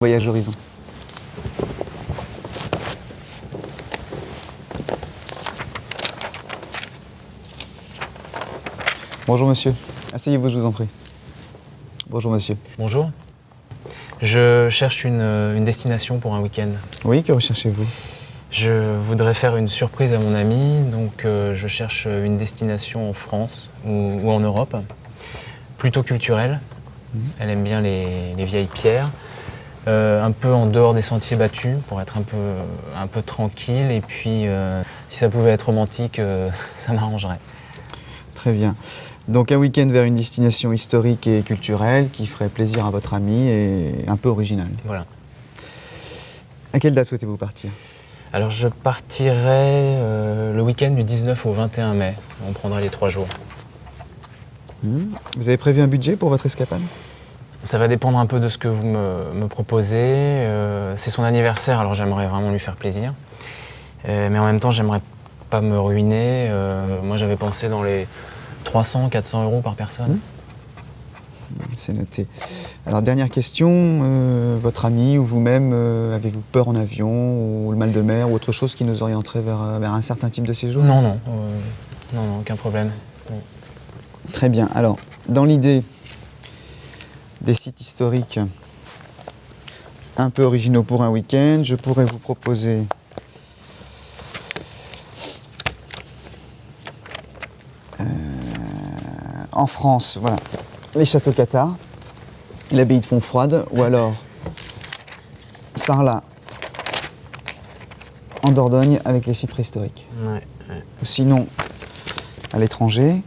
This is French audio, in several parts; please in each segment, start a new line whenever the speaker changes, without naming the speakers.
Voyage Horizon. Bonjour monsieur, asseyez-vous, je vous en prie. Bonjour monsieur.
Bonjour. Je cherche une destination pour un week-end.
Oui, que recherchez-vous?
Je voudrais faire une surprise à mon ami, donc je cherche une destination en France ou en Europe, plutôt culturelle. Elle aime bien les vieilles pierres, un peu en dehors des sentiers battus pour être un peu tranquille, et puis si ça pouvait être romantique, ça m'arrangerait.
Très bien. Donc un week-end vers une destination historique et culturelle qui ferait plaisir à votre ami et un peu originale.
Voilà.
À quelle date souhaitez-vous partir?
Alors je partirai le week-end du 19 au 21 mai. On prendra les 3 jours.
Vous avez prévu un budget pour votre escapade?
Ça va dépendre un peu de ce que vous me proposez. C'est son anniversaire, alors j'aimerais vraiment lui faire plaisir. Mais en même temps, j'aimerais pas me ruiner. Moi, j'avais pensé dans les 300-400 euros par personne.
C'est noté. Alors dernière question, votre ami ou vous-même, avez-vous peur en avion ou le mal de mer ou autre chose qui nous orienterait vers un certain type de séjour?
Non, aucun problème. Non.
Très bien. Alors, dans l'idée des sites historiques un peu originaux pour un week-end, je pourrais vous proposer en France, voilà, les châteaux cathares, l'abbaye de Fontfroide, ou alors Sarlat en Dordogne avec les sites préhistoriques.
Ouais.
Ou sinon, à l'étranger,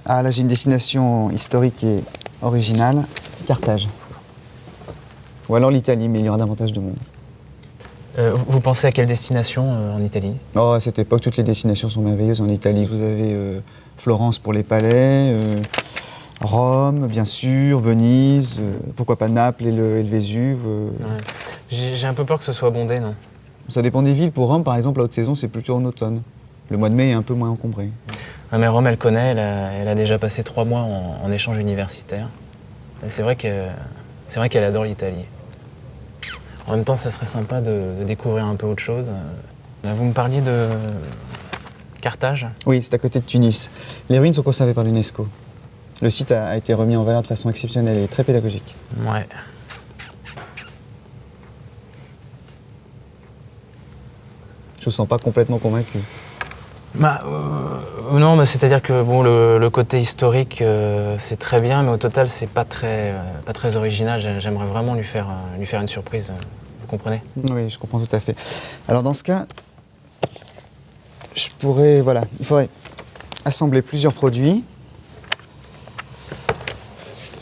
là j'ai une destination historique et originale, Carthage. Ou alors l'Italie, mais il y aura davantage de monde.
Vous pensez à quelle destination en Italie?
Oh, à cette époque, toutes les destinations sont merveilleuses en Italie. Vous avez Florence pour les palais, Rome, bien sûr, Venise, pourquoi pas Naples et le Vésuve.
Ouais. J'ai un peu peur que ce soit bondé, non?
Ça dépend des villes. Pour Rome, par exemple, la haute saison, c'est plutôt en automne. Le mois de mai est un peu moins encombré.
Ouais, mais Rome, elle connaît, elle a déjà passé 3 mois en échange universitaire. Et c'est vrai qu'elle adore l'Italie. En même temps, ça serait sympa de découvrir un peu autre chose. Vous me parliez de Carthage?
Oui, c'est à côté de Tunis. Les ruines sont conservées par l'UNESCO. Le site a été remis en valeur de façon exceptionnelle et très pédagogique.
Ouais.
Je vous sens pas complètement convaincu.
Non, c'est-à-dire que bon, le côté historique, c'est très bien, mais au total, c'est pas très original. J'aimerais vraiment lui faire une surprise. Vous comprenez?
Oui, je comprends tout à fait. Alors dans ce cas, je pourrais, voilà, il faudrait assembler plusieurs produits.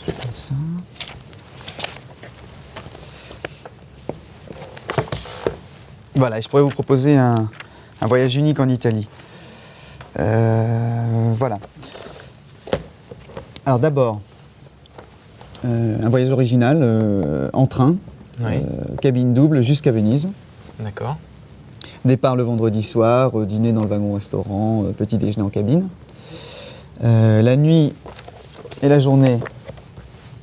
Comme ça. Voilà, et je pourrais vous proposer un voyage unique en Italie. Voilà. Alors d'abord, un voyage original en train,
Oui.
Cabine double jusqu'à Venise.
D'accord.
Départ le vendredi soir, dîner dans le wagon-restaurant, petit déjeuner en cabine. La nuit et la journée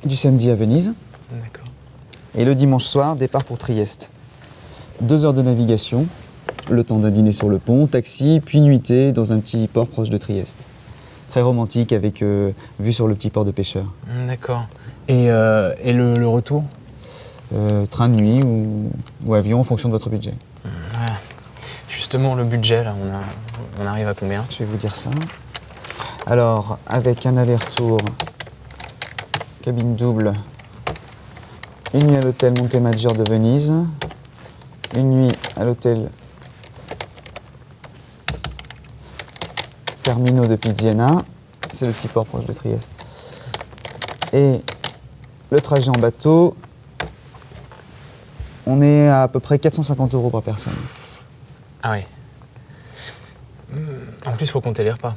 du samedi à Venise.
D'accord.
Et le dimanche soir, départ pour Trieste. 2 heures de navigation, le temps d'un dîner sur le pont, taxi, puis nuitée dans un petit port proche de Trieste. Très romantique avec vue sur le petit port de pêcheurs.
D'accord. Et le retour?
Train de nuit ou avion en fonction de votre budget.
Ouais. Justement, le budget, là, on arrive à combien?
Je vais vous dire ça. Alors, avec un aller-retour, cabine double, une nuit à l'hôtel Montemaggiore de Venise, une nuit à l'hôtel Carmino de Piziena, c'est le petit port proche de Trieste. Et le trajet en bateau, on est à peu près 450 euros par personne.
Ah oui. En plus, il faut compter les repas.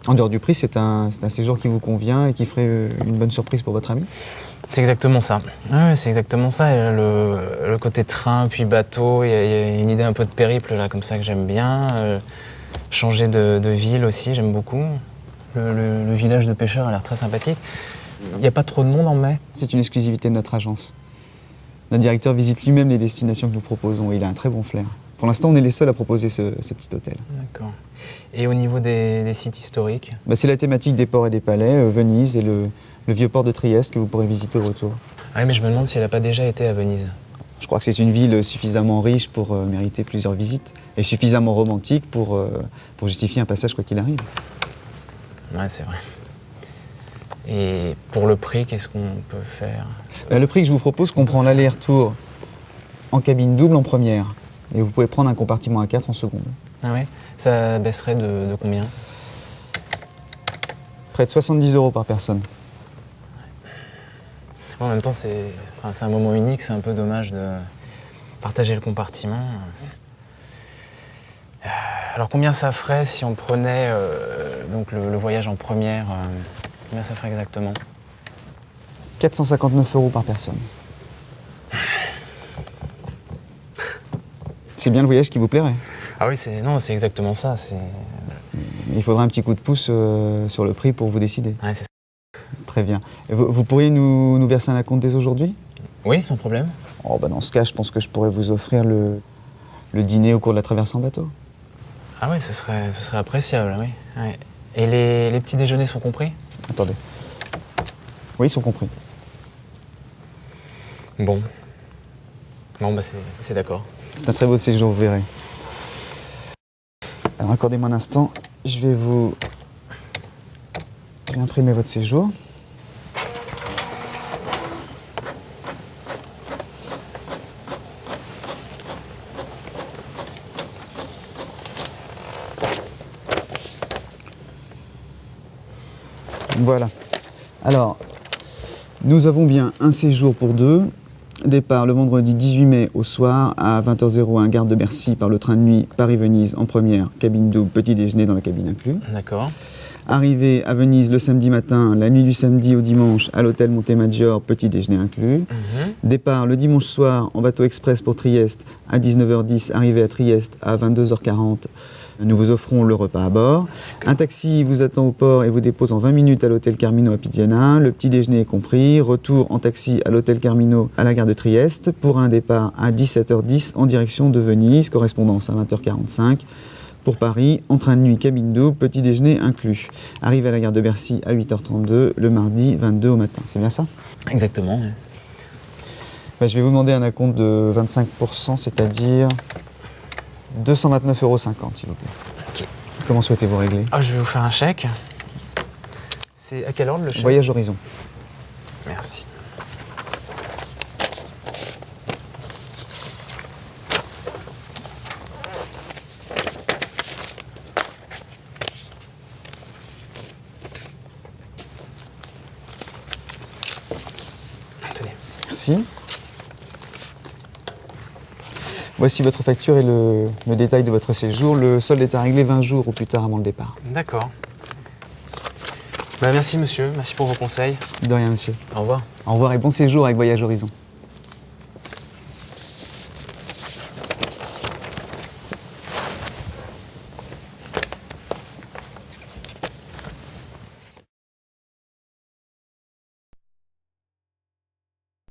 En dehors du prix, c'est un séjour qui vous convient et qui ferait une bonne surprise pour votre ami?
C'est exactement ça. Ouais, c'est exactement ça. Et le côté train puis bateau, il y a une idée un peu de périple là, comme ça que j'aime bien. Changer de ville aussi, j'aime beaucoup. Le village de pêcheurs a l'air très sympathique. Il n'y a pas trop de monde en mai?
C'est une exclusivité de notre agence. Notre directeur visite lui-même les destinations que nous proposons et il a un très bon flair. Pour l'instant, on est les seuls à proposer ce petit hôtel.
D'accord. Et au niveau des sites historiques?
C'est la thématique des ports et des palais, Venise et le vieux port de Trieste que vous pourrez visiter au retour.
Ah oui, mais je me demande si elle n'a pas déjà été à Venise.
Je crois que c'est une ville suffisamment riche pour mériter plusieurs visites et suffisamment romantique pour justifier un passage quoi qu'il arrive.
Ouais, c'est vrai. Et pour le prix, qu'est-ce qu'on peut faire?
Le prix que je vous propose comprend l'aller-retour en cabine double en première. Et vous pouvez prendre un compartiment à 4 en seconde.
Ah ouais? Ça baisserait de combien?
Près de 70 € par personne.
En même temps, c'est un moment unique, c'est un peu dommage de partager le compartiment. Alors combien ça ferait si on prenait donc le voyage en première? Combien ça ferait exactement?
459 € par personne. C'est bien le voyage qui vous plairait.
Ah oui, c'est exactement ça.
Il faudra un petit coup de pouce sur le prix pour vous décider.
Ouais, c'est ça.
Très bien. Et vous pourriez nous verser un acompte dès aujourd'hui?
Oui, sans problème.
Dans ce cas, je pense que je pourrais vous offrir le dîner au cours de la traversée en bateau.
Ah oui, ce serait appréciable, oui. Ouais. Et les petits déjeuners sont compris?
Attendez. Oui, ils sont compris.
Bon. C'est d'accord.
C'est un très beau séjour, vous verrez. Alors, accordez-moi un instant. Je vais imprimer votre séjour. Voilà. Alors, nous avons bien un séjour pour deux. Départ le vendredi 18 mai au soir à 20h01, gare de Bercy par le train de nuit Paris-Venise en première, cabine double, petit déjeuner dans la cabine inclus.
D'accord.
Arrivée à Venise le samedi matin, la nuit du samedi au dimanche à l'hôtel Montemaggiore, petit déjeuner inclus. Départ le dimanche soir en bateau express pour Trieste à 19h10, arrivée à Trieste à 22h40. Nous vous offrons le repas à bord. Un taxi vous attend au port et vous dépose en 20 minutes à l'hôtel Carmino à Piziana. Le petit déjeuner est compris. Retour en taxi à l'hôtel Carmino à la gare de Trieste pour un départ à 17h10 en direction de Venise, correspondance à 20h45. Pour Paris, en train de nuit, cabine double, petit déjeuner inclus. Arrivé à la gare de Bercy à 8h32, le mardi 22 au matin. C'est bien ça?
Exactement. Ouais.
Je vais vous demander un acompte de 25%, c'est-à-dire 229,50 €, s'il vous plaît.
Okay.
Comment souhaitez-vous régler?
Je vais vous faire un chèque. C'est à quel ordre le chèque?
Voyage Horizon.
Merci. Tenez.
Merci. Voici votre facture et le détail de votre séjour. Le solde est à régler 20 jours au plus tard avant le départ.
D'accord. Merci monsieur, merci pour vos conseils.
De rien, monsieur.
Au revoir.
Au revoir et bon séjour avec Voyage Horizon.